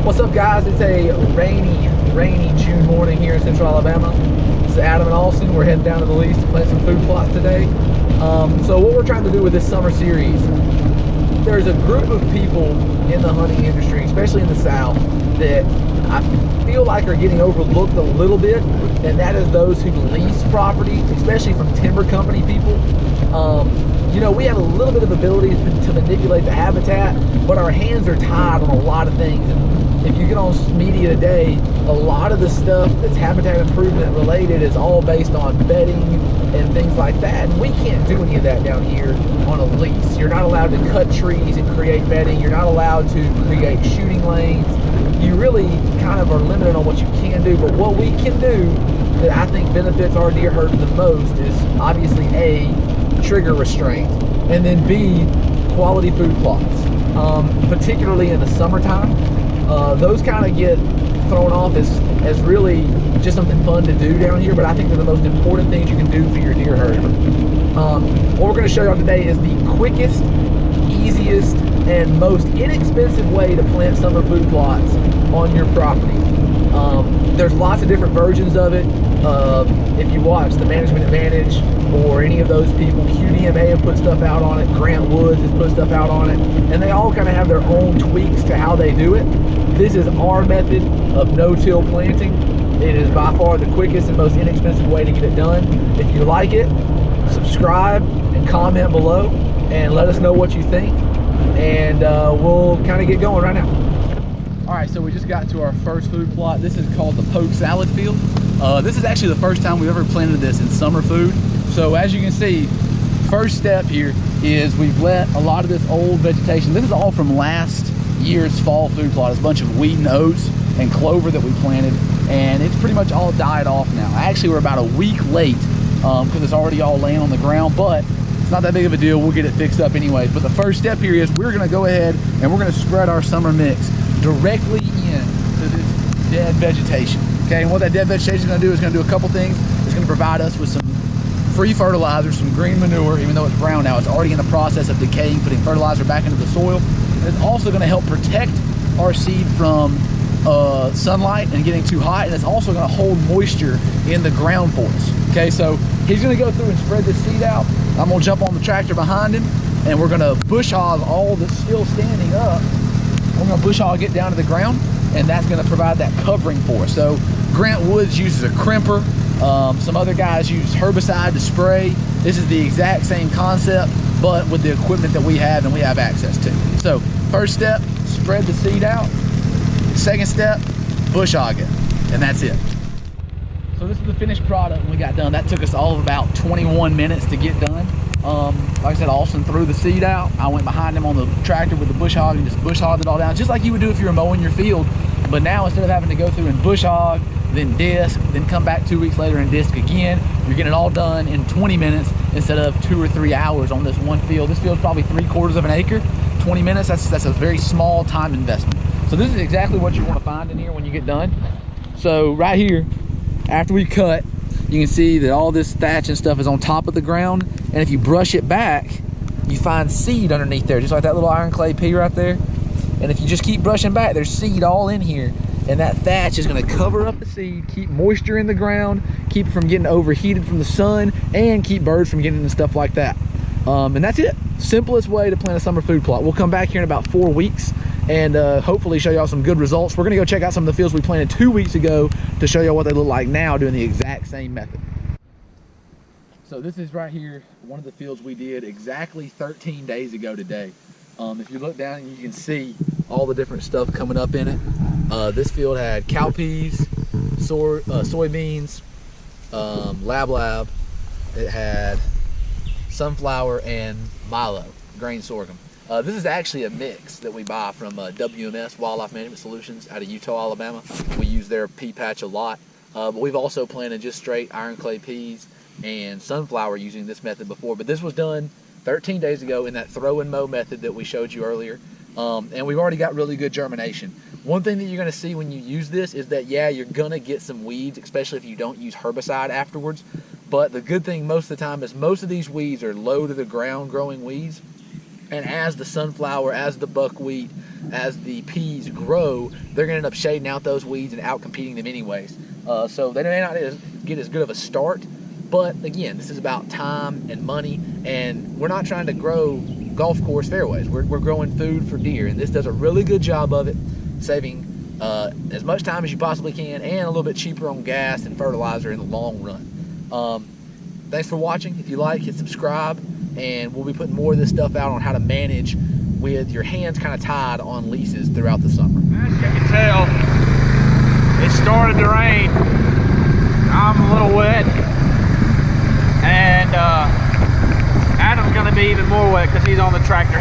What's up, guys? It's a rainy June morning here in Central Alabama. This is Adam and Austin. We're heading down to the lease to plant some food plots today. So what we're trying to do with this summer series, there's a group of people in the hunting industry, especially in the South, that I feel like are getting overlooked a little bit, and that is those who lease property, especially from timber company people. You know, we have a little bit of ability to manipulate the habitat, but our hands are tied on a lot of things. And if you get on media today, a lot of the stuff that's habitat improvement related is all based on bedding and things like that. And we can't do any of that down here on a lease. You're not allowed to cut trees and create bedding. You're not allowed to create shooting lanes. You really kind of are limited on what you can do. But what we can do that I think benefits our deer herd the most is obviously A, trigger restraint, and then B, quality food plots. Particularly in the summertime, those kind of get thrown off as really just something fun to do down here, but I think they're the most important things you can do for your deer herd. What we're going to show you today is the quickest, easiest, and most inexpensive way to plant summer food plots on your property. There's lots of different versions of it. If you watch the Management Advantage or any of those people, QDMA have put stuff out on it, Grant Woods has put stuff out on it, and they all kind of have their own tweaks to how they do it. This is our method of no-till planting. It is by far the quickest and most inexpensive way to get it done. If you like it, subscribe and comment below and let us know what you think, and we'll kind of get going right now. All right, so we just got to our first food plot. This is called the poke salad field. This is actually the first time we've ever planted this in summer food. So as you can see, first step here is we've let a lot of this old vegetation. This is all from last year's fall food plot. It's a bunch of wheat and oats and clover that we planted, and it's pretty much all died off now. Actually, we're about a week late because it's already all laying on the ground, but it's not that big of a deal. We'll get it fixed up anyways. But the first step here is we're gonna go ahead and we're gonna spread our summer mix directly into this dead vegetation. Okay, and what that dead vegetation is gonna do is gonna do a couple things. It's gonna provide us with some free fertilizer, some green manure. Even though it's brown now, it's already in the process of decaying, putting fertilizer back into the soil. And it's also gonna help protect our seed from sunlight and getting too hot, and it's also gonna hold moisture in the ground for us. Okay, so he's gonna go through and spread this seed out. I'm gonna jump on the tractor behind him, and we're gonna bush hog all that's still standing up. We're gonna bush hog it down to the ground, and that's gonna provide that covering for us. So Grant Woods uses a crimper. Some other guys use herbicide to spray. This is the exact same concept, but with the equipment that we have and we have access to. So first step, spread the seed out. Second step, bush hog it, and that's it. So this is the finished product when we got done. That took us all of about 21 minutes to get done. Like I said, Austin threw the seed out. I went behind him on the tractor with the bush hog and just bush hogged it all down, just like you would do if you were mowing your field. But now instead of having to go through and bush hog, then disc, then come back 2 weeks later and disc again, you're getting it all done in 20 minutes instead of 2 or 3 hours on this one field. This field's probably 3/4 of an acre. 20 minutes, that's a very small time investment. So this is exactly what you want to find in here when you get done. So right here, after we cut, you can see that all this thatch and stuff is on top of the ground, and if you brush it back, you find seed underneath there, just like that little iron clay pea right there. And if you just keep brushing back, there's seed all in here, and that thatch is going to cover up the seed, keep moisture in the ground, keep it from getting overheated from the sun, and keep birds from getting into stuff like that. And that's it. Simplest way to plant a summer food plot. We'll come back here in about 4 weeks and hopefully show y'all some good results. We're gonna go check out some of the fields we planted 2 weeks ago to show y'all what they look like now doing the exact same method. So this is right here, one of the fields we did exactly 13 days ago today. If you look down, you can see all the different stuff coming up in it. This field had cowpeas, soybeans, lab. It had sunflower and milo, grain sorghum. This is actually a mix that we buy from WMS, Wildlife Management Solutions, out of Utah, Alabama. We use their pea patch a lot, but we've also planted just straight iron clay peas and sunflower using this method before. But this was done 13 days ago in that throw and mow method that we showed you earlier, and we've already got really good germination. One thing that you're going to see when you use this is that, yeah, you're going to get some weeds, especially if you don't use herbicide afterwards. But the good thing most of the time is most of these weeds are low to the ground growing weeds. And as the sunflower, as the buckwheat, as the peas grow, they're going to end up shading out those weeds and out competing them anyways. So they may not get as good of a start, but again, this is about time and money, and we're not trying to grow golf course fairways. We're growing food for deer, and this does a really good job of it, saving as much time as you possibly can and a little bit cheaper on gas and fertilizer in the long run. Thanks for watching. If you like, hit subscribe, and we'll be putting more of this stuff out on how to manage with your hands kind of tied on leases throughout the summer. As you can tell, it started to rain. I'm a little wet, and Adam's gonna be even more wet because he's on the tractor.